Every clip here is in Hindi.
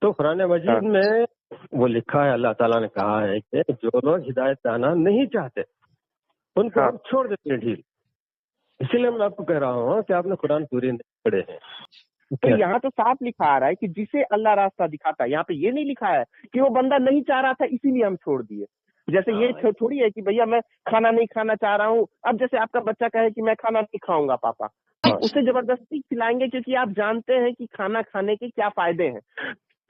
तो कुरान मजीद में वो लिखा है, अल्लाह ताला ने कहा है कि जो लोग हिदायत पाना नहीं चाहते उनको आप छोड़ देते हैं ढील। इसीलिए मैं आपको कह रहा हूँ कि आपने कुरान पूरी नहीं पढ़े हैं। तो यहाँ तो साफ लिखा आ रहा है कि जिसे अल्लाह रास्ता दिखाता है। यहाँ पे ये नहीं लिखा है कि वो बंदा नहीं चाह रहा था इसीलिए हम छोड़ दिए। जैसे ये थोड़ी है कि भैया मैं खाना नहीं खाना चाह रहा हूँ, अब जैसे आपका बच्चा कहे कि मैं खाना नहीं खाऊंगा पापा, उसे जबरदस्ती खिलाएंगे क्योंकि आप जानते हैं कि खाना खाने के क्या फायदे हैं।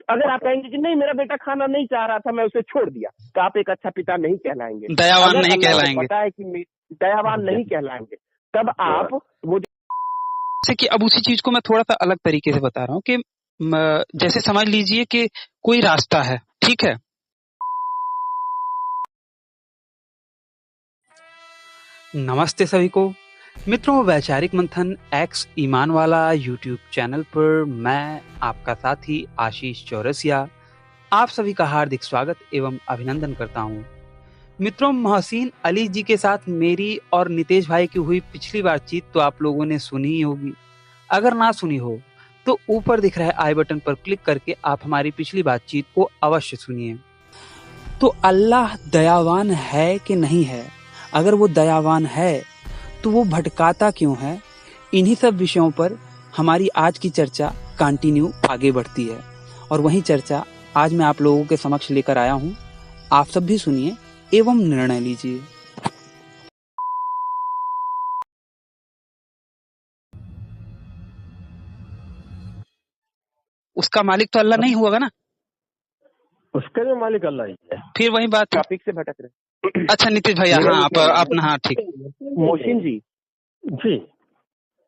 अगर आप कहेंगे कि नहीं मेरा बेटा खाना नहीं चाह रहा था मैं उसे छोड़ दिया, तो आप एक अच्छा पिता नहीं कहलाएंगे, दयावान नहीं कहलाएंगे, पता है कि दयावान नहीं कहलाएंगे, तब आप वो जैसे कि अब उसी चीज को मैं थोड़ा सा अलग तरीके से बता रहा हूँ कि जैसे समझ लीजिए कि कोई रास्ता है, ठीक है, नमस्ते सभी को मित्रों, वैचारिक मंथन एक्स ईमान वाला यूट्यूब चैनल पर मैं आपका साथी आशीष चौरसिया आप सभी का हार्दिक स्वागत एवं अभिनंदन करता हूं। मित्रों, मोहसिन अली जी के साथ मेरी और नितेश भाई की हुई पिछली बातचीत तो आप लोगों ने सुनी ही होगी। अगर ना सुनी हो तो ऊपर दिख रहे आई बटन पर क्लिक करके आप हमारी पिछली बातचीत को अवश्य सुनिए। तो अल्लाह दयावान है कि नहीं है? अगर वो दयावान है तो वो भटकाता क्यों है? इन्हीं सब विषयों पर हमारी आज की चर्चा कंटिन्यू आगे बढ़ती है और वही चर्चा आज मैं आप लोगों के समक्ष लेकर आया हूं। आप सब भी सुनिए एवं निर्णय लीजिए। उसका मालिक तो अल्लाह नहीं हुआ ना? उसका भी मालिक अल्लाह ही है। फिर वही बात, टॉपिक से भटक रहे। अच्छा नीतीश भैया, हाँ आप हाँ ठीक। मोहसिन जी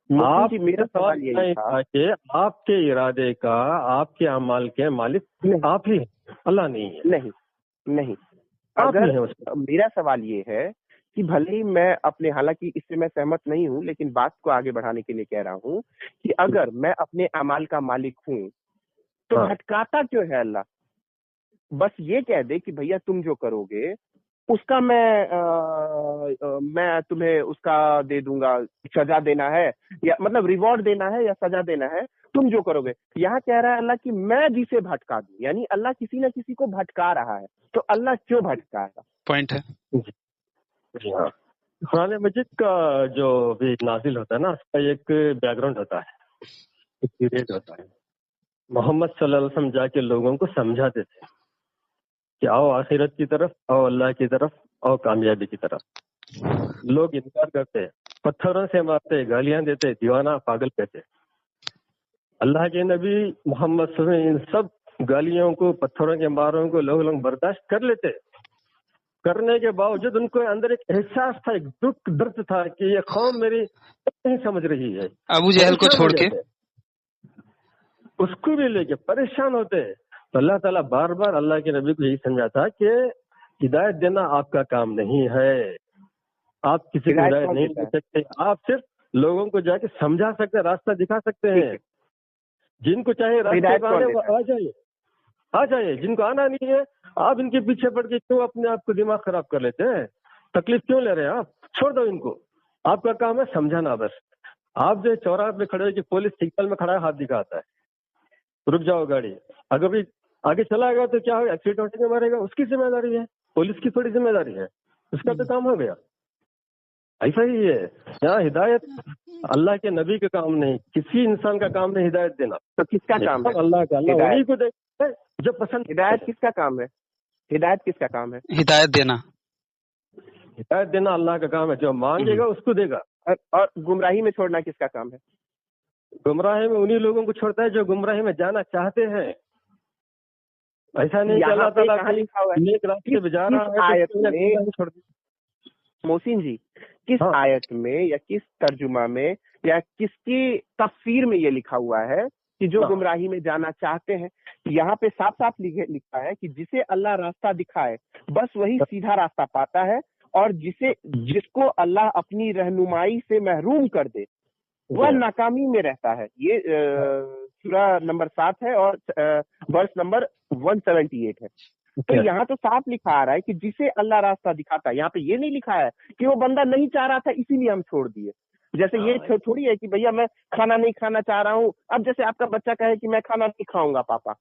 मेरा सवाल यही था कि आपके इरादे का, आपके अमाल के मालिक आप ही, अल्लाह नहीं है। नहीं अगर मेरा सवाल ये है कि भले ही मैं अपने, हालांकि इससे मैं सहमत नहीं हूं, लेकिन बात को आगे बढ़ाने के लिए कह रहा हूं कि अगर मैं अपने अमाल का मालिक हूं तो भटकाता क्यों है अल्लाह? बस ये कह दे कि भैया तुम जो करोगे उसका मैं तुम्हें उसका दे दूंगा, सजा देना है या मतलब रिवॉर्ड देना है या सजा देना है, तुम जो करोगे। यहाँ कह रहा है अल्लाह कि मैं जिसे भटका दूं, यानी अल्लाह किसी न किसी को भटका रहा है, तो अल्लाह क्यों भटकाएगा? पॉइंट है। जी हाँ, कुरान मजीद का जो भी नाजिल होता है ना, उसका एक बैकग्राउंड होता है, एक पीरियड होता है। मोहम्मद सल्लल्लाहु अलैहि वसल्लम जाके लोगों को समझाते थे कि आओ आखिरत की तरफ, आओ अल्लाह की तरफ, आओ कामयाबी की तरफ। लोग इनकार करते, पत्थरों से मारते, गालियां देते, दीवाना पागल कहते। अल्लाह के नबी मोहम्मद सल्लल्लाहु अलैहि वसल्लम इन सब गालियों को, पत्थरों के मारों को लोग बर्दाश्त कर लेते। करने के बावजूद उनको अंदर एक एहसास था, एक दुख दर्द था कि ये कौम मेरी नहीं समझ रही है। अबू जहल को छोड़ के उसको भी लेके परेशान होते। तो अल्लाह ताला बार बार अल्लाह के नबी को यही समझाता कि हिदायत देना आपका काम नहीं है, आप किसी को हिदायत नहीं दे सकते, आप सिर्फ लोगों को जाके समझा सकते, रास्ता दिखा सकते हैं। जिनको चाहे रास्ते पे आने को आ जाए, जिनको आना नहीं है आप इनके पीछे पड़ के क्यों अपने आप को दिमाग खराब कर लेते हैं? तकलीफ क्यों ले रहे हैं आप? छोड़ दो इनको, आपका काम है समझाना बस। आप जो चौराहे पे खड़े कि पुलिस सिग्नल में खड़ा है, हाथ दिखाता है, रुक जाओ गाड़ी, अगर भी आगे चला गया तो क्या होगा, एक्सीडेंट में मरेगा, उसकी जिम्मेदारी है, पुलिस की थोड़ी जिम्मेदारी है, उसका तो काम हो गया। ऐसा ही है यहाँ, हिदायत अल्लाह के नबी का काम नहीं, किसी इंसान का काम नहीं हिदायत देना। तो किसका काम है? अल्लाह का, अल्लाह उन्हीं को देखता है जो पसंद। हिदायत किसका काम है? हिदायत किसका काम है? हिदायत देना अल्लाह का काम है, जो मांगेगा उसको देगा। और गुमराही में छोड़ना किसका काम है? गुमराही में उन्हीं लोगों को छोड़ता है जो गुमराही में जाना चाहते हैं। ऐसा नहीं कि अल्लाह ताला लिखा हुआ है नेक रास्ते पे जा रहा है। मोहसिन जी, किस आयत में या किस तर्जुमा में या किसकी तफसीर में ये लिखा हुआ है कि जो गुमराही में जाना चाहते हैं? यहाँ पे साफ साफ लिखा है कि जिसे अल्लाह रास्ता दिखाए बस वही सीधा रास्ता पाता है, और जिसको अल्लाह अपनी रहनुमाई से महरूम कर दे वह नाकामी में रहता है। ये सूरा नंबर 7 है और वर्स नंबर 178 है। तो यहाँ तो साफ लिखा आ रहा है कि जिसे अल्लाह रास्ता दिखाता है। यहाँ पे ये नहीं लिखा है कि वो बंदा नहीं चाह रहा था इसीलिए हम छोड़ दिए। जैसे ये थोड़ी है कि भैया मैं खाना नहीं खाना चाह रहा हूँ, अब जैसे आपका बच्चा कहे कि मैं खाना नहीं खाऊंगा पापा,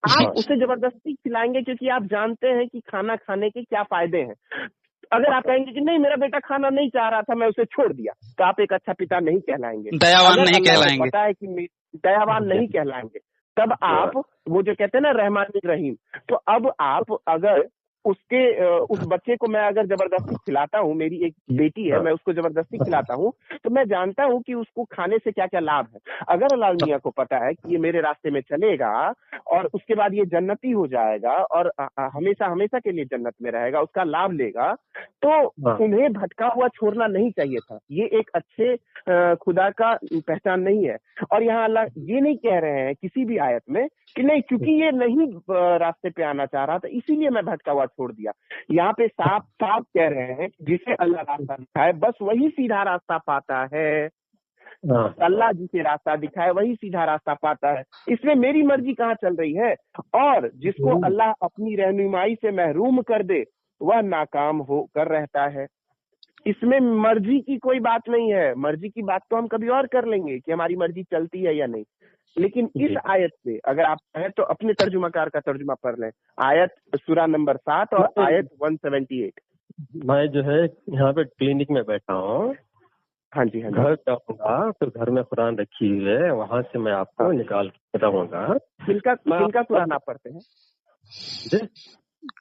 आप उसे जबरदस्ती खिलाएंगे क्योंकि आप जानते हैं कि खाना खाने के क्या फायदे हैं। अगर आप कहेंगे कि नहीं मेरा बेटा खाना नहीं चाह रहा था मैं उसे छोड़ दिया, तो आप एक अच्छा पिता नहीं कहलाएंगे, दयावान नहीं कहलाएंगे, पता है कि दयावान नहीं कहलाएंगे। तब आप वो जो कहते हैं ना रहमान रहीम, तो अब आप अगर उस बच्चे को मैं अगर जबरदस्ती खिलाता हूँ, मेरी एक बेटी है, मैं उसको जबरदस्ती खिलाता हूँ, तो मैं जानता हूँ कि उसको खाने से क्या क्या लाभ है। अगर अल्लाह मियां को पता है कि ये मेरे रास्ते में चलेगा और उसके बाद ये जन्नती हो जाएगा और हमेशा हमेशा के लिए जन्नत में रहेगा, उसका लाभ लेगा, तो उन्हें भटका हुआ छोड़ना नहीं चाहिए था। ये एक अच्छे खुदा का पहचान नहीं है। और यहाँ अल्लाह ये नहीं कह रहे हैं किसी भी आयत में कि नहीं क्योंकि ये नहीं रास्ते पे आना चाह रहा था इसीलिए मैं भटका हुआ छोड़ दिया। यहाँ पे साफ साफ कह रहे हैं जिसे अल्लाह रास्ता दिखाए बस वही सीधा रास्ता पाता है। अल्लाह जिसे रास्ता दिखाए वही सीधा रास्ता पाता है। इसमें मेरी मर्जी कहाँ चल रही है? और जिसको अल्लाह अपनी रहनुमाई से महरूम कर दे वह नाकाम होकर रहता है। इसमें मर्जी की कोई बात नहीं है। मर्जी की बात तो हम कभी और कर लेंगे कि हमारी मर्जी चलती है या नहीं, लेकिन इस आयत पे अगर आप चाहें तो अपने तर्जुमाकार का तर्जुमा पढ़ लें। आयत सूरा नंबर 7 और आयत 178। मैं जो है यहाँ पे क्लिनिक में बैठा हूँ। हाँ जी, हाँ जी। घर जाऊंगा तो घर में कुरान रखी हुई है, वहाँ से मैं आपको निकाल के बताऊंगा। किनका कुरान आप पढ़ते हैं?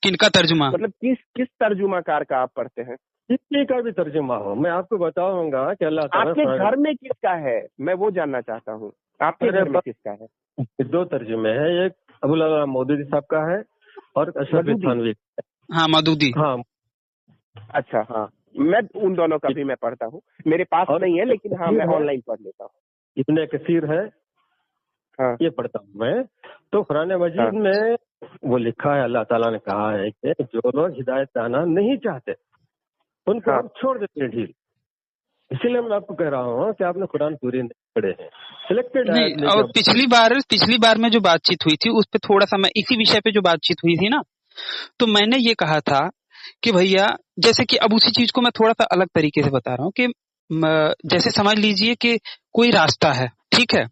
किनका तर्जुमा? मतलब किस तर्जुमाकार का आप पढ़ते हैं? किसी का भी तर्जुमा हो मैं आपको बताऊंगा कि अल्लाह ताला आपके घर में किसका है, मैं वो जानना चाहता हूँ। आपके घर में किसका है? 2 तर्जुमे हैं, एक अबुल अला मौदूदी साहब का है और अशरफ थानवी। हाँ मौदूदी। हाँ अच्छा, हाँ मैं उन दोनों का भी मैं पढ़ता हूँ। मेरे पास नहीं है लेकिन हाँ मैं ऑनलाइन पढ़ लेता हूँ। इब्ने कसीर है, हाँ ये पढ़ता हूँ मैं। तो कुरान मजीद में वो लिखा है, अल्लाह ताला ने कहा है कि जो लोग हिदायत पाना नहीं चाहते उनको आप छोड़ देते हैं ढील। इसीलिए मैं आपको कह रहा हूँ कि आपने कुरान पूरी नहीं पढ़े हैं, सिलेक्टेड। और पिछली बार में जो बातचीत हुई थी उस पे थोड़ा सा मैं इसी विषय पे जो बातचीत हुई थी ना, तो मैंने ये कहा था कि भैया जैसे कि अब उसी चीज को मैं थोड़ा सा अलग तरीके से बता रहा हूँ कि जैसे समझ लीजिए कि कोई रास्ता है, ठीक है,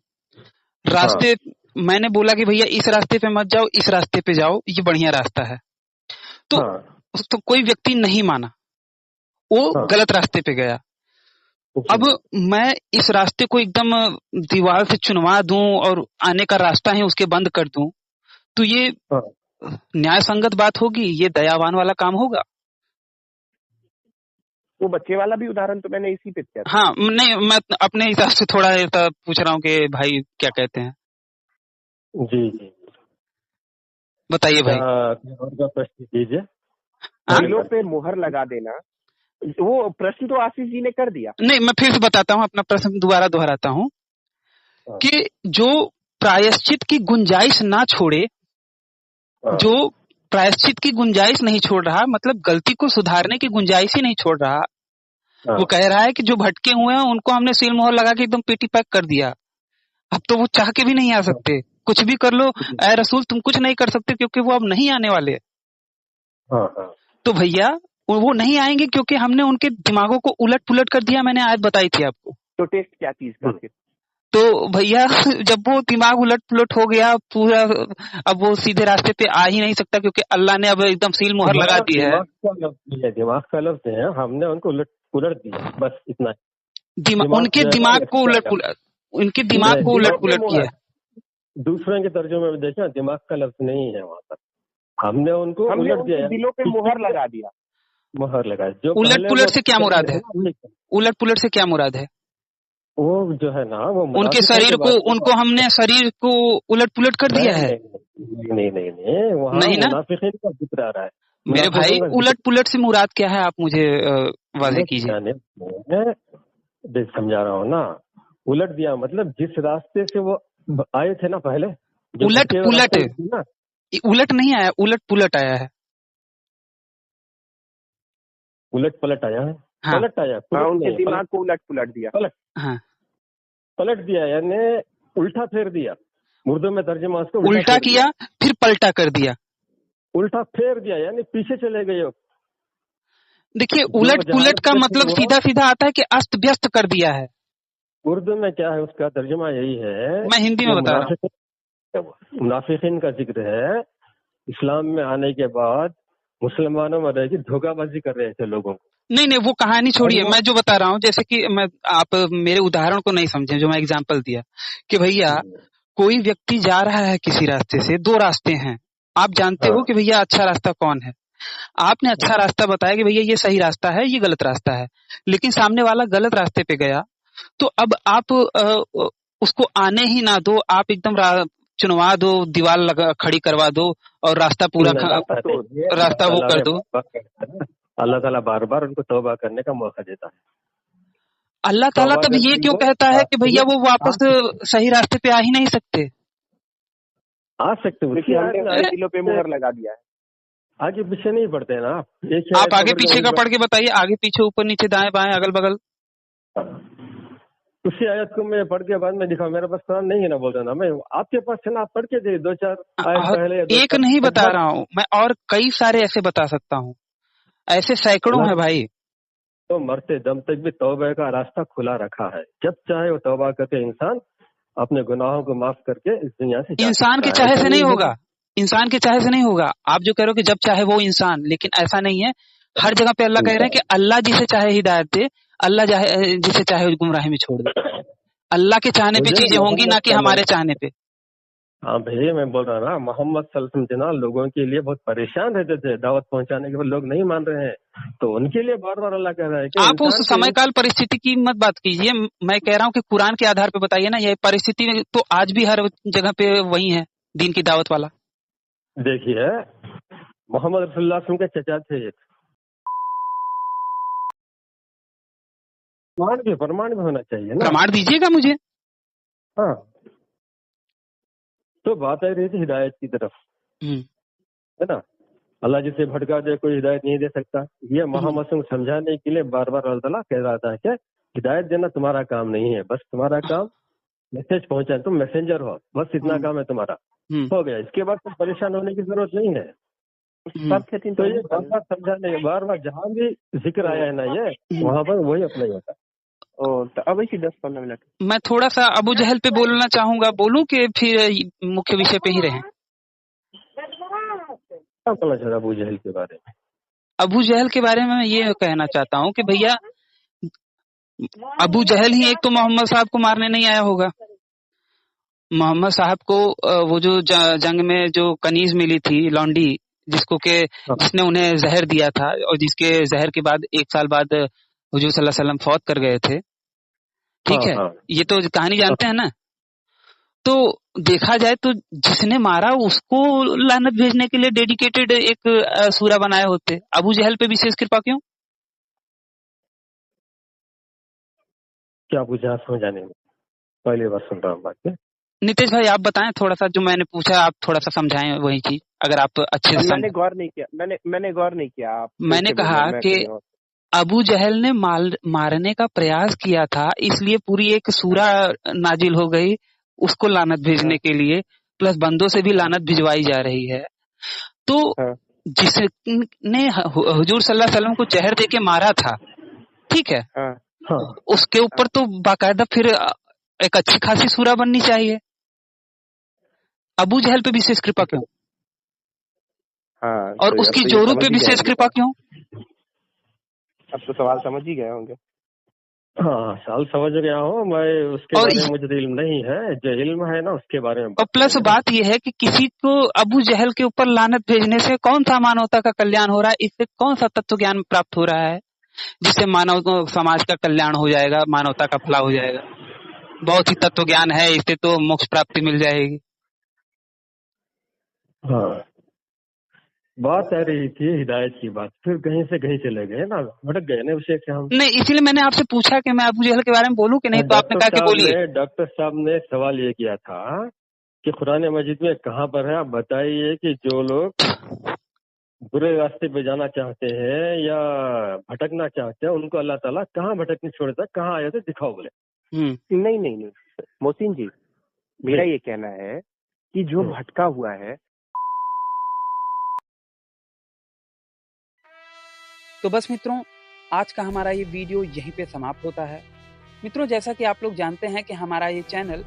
रास्ते मैंने बोला कि भैया इस रास्ते पे मत जाओ, इस रास्ते पे जाओ, ये बढ़िया रास्ता है। तो कोई व्यक्ति नहीं माना, वो गलत रास्ते पे गया। अब मैं इस रास्ते को एकदम दीवार से चुनवा दूं और आने का रास्ता है उसके बंद कर दूं, तो ये न्याय संगत बात होगी? ये दयावान वाला काम होगा? वो बच्चे वाला भी उदाहरण तो मैंने इसी पे दिया था। हाँ नहीं, मैं अपने हिसाब से थोड़ा ऐसा पूछ रहा हूँ कि भाई क्या कहते हैं। जी जी बताइए भाई। और का प्रश्न कीजिए। दिलों पे मुहर लगा देना, वो प्रश्न तो आशीष जी ने कर दिया। नहीं, मैं फिर से बताता हूँ, अपना प्रश्न दोबारा दोहराता हूँ कि जो प्रायश्चित की गुंजाइश ना छोड़े, जो प्रायश्चित की गुंजाइश नहीं छोड़ रहा, मतलब गलती को सुधारने की गुंजाइश ही नहीं छोड़ रहा, वो कह रहा है कि जो भटके हुए हैं उनको हमने सील मोहर लगा के एकदम पेटी पैक कर दिया, अब तो वो चाह के भी नहीं आ सकते, कुछ भी कर लो ऐ रसूल तुम कुछ नहीं कर सकते क्योंकि वो अब नहीं आने वाले। तो भैया वो नहीं आएंगे क्योंकि हमने उनके दिमागों को उलट पुलट कर दिया। मैंने आज बताई थी आपको। तो टेस्ट क्या चीज करके? तो भैया जब वो दिमाग उलट पुलट हो गया पूरा, अब वो सीधे रास्ते पे आ ही नहीं सकता क्योंकि अल्लाह ने अब एकदम सील मोहर लगा दी है। दिमाग का लफ्ज़ है, हमने उनको उलट दिया, बस इतना। उनके दिमाग को उलट पुलट किया। दूसरे के तर्जुमे में देखा, दिमाग का लफ्ज़ नहीं है वहाँ पर, हमने उनको उलट दिया, दिलों पे मुहर लगा दिया। मुहर लगा। जो उलट पुलट से क्या मुराद है? उलट पुलट से क्या मुराद है? वो जो है ना, वो उनके शरीर को, उनको हमने शरीर को उलट पुलट कर दिया है। नहीं वहाँ मुनाफिकीन का जिक्र आ रहा है। मेरे भाई उलट पुलट से मुराद क्या है, आप मुझे वाज़ेह कीजिए। मैं समझा रहा हूँ ना, उलट दिया मतलब जिस रास्ते से वो आए थे ना पहले, उलट नहीं आया, उलट पुलट आया है। उलट पलट आया है। हाँ। पलट आया, उनके दिमाग को उलट पुलट दिया। पलट दिया यानी उल्टा फेर दिया। उर्दू में तर्जुमा उसको उल्टा किया, फिर पलटा कर दिया। उल्टा फेर दिया यानी पीछे चले गए। देखिए उलट पुलट का मतलब सीधा सीधा आता है कि अस्त व्यस्त कर दिया है। उर्दू में क्या है उसका तर्जुमा यही है। मैं हिंदी में बता रहा हूँ। है वो मुनाफिकीन का जिक्र है। इस्लाम में आने के बाद मुसलमानों में रह के धोखाबाजी कर रहे थे लोगों को। नहीं वो कहानी छोड़िए, मैं जो बता रहा हूँ, जैसे कि आप मेरे उदाहरण को नहीं समझे, जो मैं एग्जांपल दिया कि भैया कोई व्यक्ति जा रहा है किसी रास्ते से, दो रास्ते हैं, आप जानते हो कि भैया अच्छा रास्ता कौन है, आपने अच्छा रास्ता बताया कि भैया ये सही रास्ता है, ये गलत रास्ता है, लेकिन सामने वाला गलत रास्ते पे गया, तो अब आप उसको आने ही ना दो, आप एकदम चुनवा दो, दीवार लगा खड़ी करवा दो और रास्ता पूरा रास्ता वो कर दो। अल्लाह ताला बार बार उनको तौबा करने का मौका देता है। अल्लाह ताला तब ये क्यों कहता है कि भैया वो वापस सही रास्ते पे आ ही नहीं सकते? आ सकते, दिलों पे मुहर लगा दिया है। आगे पीछे नहीं पढ़ते ना आप आगे पीछे का पढ़ के बताइए, आगे पीछे ऊपर नीचे दाएं बाएं अगल बगल। उसी आयत को मैं पढ़ के बाद में दिखा, मेरे पास कुरान नहीं है ना, बोल रहा ना मैं, आपके पास है ना, आप पढ़ के दे 2-4 आयत पहले। एक नहीं बता रहा हूँ मैं, और कई सारे ऐसे बता सकता हूँ, ऐसे सैकड़ों है भाई। तो मरते दम तक भी तौबा का रास्ता खुला रखा है, जब चाहे वो तौबा करके इंसान अपने गुनाहों को माफ करके इस दुनिया से इंसान के चाहे से नहीं होगा, इंसान के चाहे से नहीं होगा। आप जो कह रहे हो कि जब चाहे वो इंसान, लेकिन ऐसा नहीं है। हर जगह पे अल्लाह कह रहे हैं कि अल्लाह जिसे चाहे हिदायत दे, अल्लाह जिसे चाहे गुमराही में छोड़ दे। अल्लाह के चाहने पे चीजें होंगी, ना कि हमारे चाहने पे। हाँ भैया, मैं बोल रहा ना, मोहम्मद सल्लल्लाहु अलैहि वसल्लम लोगों के लिए बहुत परेशान रहते थे, दावत पहुंचाने के बाद लोग नहीं मान रहे हैं, तो उनके लिए बार बार अल्लाह कह रहा है कि आप उस समय काल परिस्थिति की मत बात कीजिए, मैं कह रहा हूँ कि कुरान के आधार पे बताइए ना। ये परिस्थिति तो आज भी हर जगह पे वही है, दीन की दावत वाला। देखिए, मोहम्मद रसूलुल्लाह सल्लल्लाहु अलैहि वसल्लम के चचा थे एक, प्रमाण भी होना चाहिए ना। प्रमाण दीजिएगा मुझे। हाँ, तो बात आ रही थी हिदायत की तरफ, है ना। अल्लाह जिसे भटका दे कोई हिदायत नहीं दे सकता। ये मोहम्मद को समझाने के लिए बार बार अल्लाह ताला कह रहा था कि हिदायत देना तुम्हारा काम नहीं है, बस तुम्हारा काम मैसेज पहुंचाना, तुम मैसेंजर हो, बस इतना काम है तुम्हारा, हो गया। इसके बाद तो परेशान होने की जरूरत नहीं है। तो ये बार बार समझाने, बार बार जहाँ भी जिक्र आया है ना, ये वहाँ पर वही अप्लाई होता है। तो अब इसी 10-15 मिनट मैं थोड़ा सा अबू जहल पे बोलना चाहूंगा, बोलूं कि फिर मुख्य विषय पे ही रहें? क्या बोलना चाहता अबू जहल के बारे में? अबू जहल के बारे में मैं ये कहना चाहता हूँ कि भैया अबू जहल ही एक तो मोहम्मद साहब को मारने नहीं आया होगा। मोहम्मद साहब को वो जो जंग में जो कनीज मिली थी, लौंडी, जिसने उन्हें जहर दिया था और जिसके जहर के बाद 1 साल बाद हुजूर सल्लल्लाहु अलैहि वसल्लम फौत कर गए थे, ठीक है। ये तो कहानी जानते हैं ना। तो देखा जाए तो जिसने मारा उसको लानत भेजने के लिए डेडिकेटेड एक सूरा बनाए होते। अबू जहल पे विशेष कृपा क्यों? क्या पूछा समझाने में, पहली बार सुन रहा हूँ बात। नितेश भाई आप बताएं थोड़ा सा, जो मैंने पूछा आप थोड़ा सा समझाएं वही चीज, अगर आप अच्छे से। मैंने गौर नहीं किया, मैंने गौर नहीं किया। मैंने कहा कि अबू जहल ने मारने का प्रयास किया था, इसलिए पूरी एक सूरा नाजिल हो गई उसको लानत भेजने के लिए, प्लस बंदों से भी लानत भिजवाई जा रही है। तो जिसने हुजूर सल्लल्लाहु अलैहि वसल्लम को जहर देके मारा था, ठीक है, उसके ऊपर तो बाकायदा फिर एक अच्छी खासी सूरा बननी चाहिए। अबू जहल पे विशेष कृपा क्यों? और तो उसकी जोरू पे विशेष कृपा क्यों? अब तो सवाल समझ ही गए होंगे। हाँ, सवाल समझ गया हूँ मैं, उसके बारे में मुझे इल्म नहीं है, जो इल्म है ना उसके बारे में। और प्लस बात यह है कि किसी को अबू जहल के ऊपर लानत भेजने से कौन सा मानवता का कल्याण हो रहा है? इससे कौन सा तत्व ज्ञान प्राप्त हो रहा है जिससे मानव समाज का कल्याण हो जाएगा, मानवता का भला हो जाएगा? बहुत ही तत्व ज्ञान है, इससे तो मोक्ष प्राप्ति मिल जाएगी। हाँ, बात आ रही थी हिदायत की बात, फिर कहीं से कहीं चले गए ना, भटक गए ना विषय से हम। नहीं, इसलिए मैंने आपसे पूछा कि मैं अबू जहल के बारे में बोलूं कि नहीं, तो आपने कहा कि बोलिए। डॉक्टर साहब ने सवाल ये किया था कि कुरान मजीद में कहाँ पर है, आप बताइए कि जो लोग बुरे रास्ते पे जाना चाहते हैं या भटकना चाहते हैं उनको अल्लाह ताला कहाँ भटकने छोड़ता, कहाँ आया था, दिखाओ बोले। नहीं मोहसिन जी, मेरा ये कहना है कि जो भटका हुआ है। तो बस मित्रों, आज का हमारा ये वीडियो यहीं पे समाप्त होता है। मित्रों, जैसा कि आप लोग जानते हैं कि हमारा ये चैनल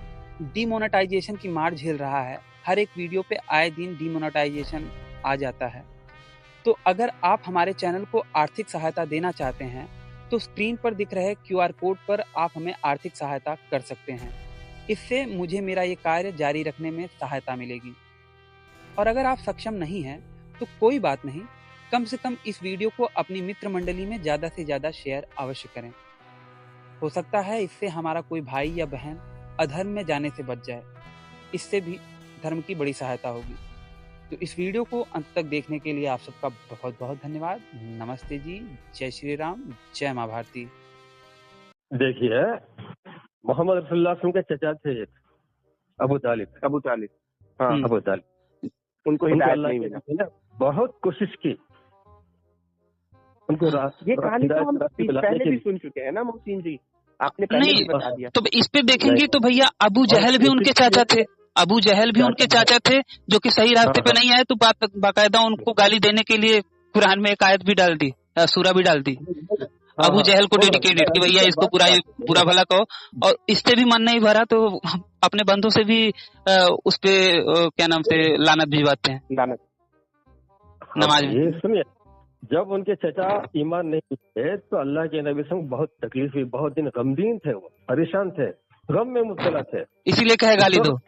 डीमोनेटाइजेशन की मार झेल रहा है। हर एक वीडियो पे आए दिन डीमोनेटाइजेशन आ जाता है। तो अगर आप हमारे चैनल को आर्थिक सहायता देना चाहते हैं तो स्क्रीन पर दिख रहे QR कोड पर आप हमें आर्थिक सहायता कर सकते हैं। इससे मुझे मेरा ये कार्य जारी रखने में सहायता मिलेगी। और अगर आप सक्षम नहीं हैं तो कोई बात नहीं, कम से कम इस वीडियो को अपनी मित्र मंडली में ज़्यादा से ज़्यादा शेयर अवश्य करें। हो सकता है इससे हमारा कोई भाई या बहन अधर्म में जाने से बच जाए। इससे भी धर्म की बड़ी सहायता होगी। तो इस वीडियो को अंत तक देखने के लिए आप सबका बहुत बहुत धन्यवाद। नमस्ते जी, जय श्री राम, जय माँ भारती। देखिए, मोहम्मद रसूलुल्लाह के चचा थे एक, अबू तालिब। हाँ, अबू तालिब, उनको हिदायत नहीं मिला। बहुत कोशिश की उनको। ये कहानी तो हम पहले भी सुन चुके हैं ना मोहसिन जी, आपने पहले भी बता दिया। तो इस पे देखेंगे तो भैया अबू जहल भी उनके चाचा थे। अबू जहल भी उनके चाचा थे जो कि सही रास्ते पे नहीं आए, तो बाकायदा उनको गाली देने के लिए कुरान में एक आयत भी डाल दी, सूरा भी डाल दी अबू जहल को डेडिकेटेड कि भैया इसको पूरा भला कहो। और इससे भी मन नहीं भरा तो अपने बंधु से भी उस पे क्या नाम से लानत भिजवाते हैं, लानत नमाज में। ये सुनिए, जब उनके चचा ईमान नहीं थे तो अल्लाह के नबी से बहुत तकलीफ हुई, बहुत दिन गमगीन थे, वो परेशान थे, गम में मुब्तला थे, इसीलिए कहे गाली दो।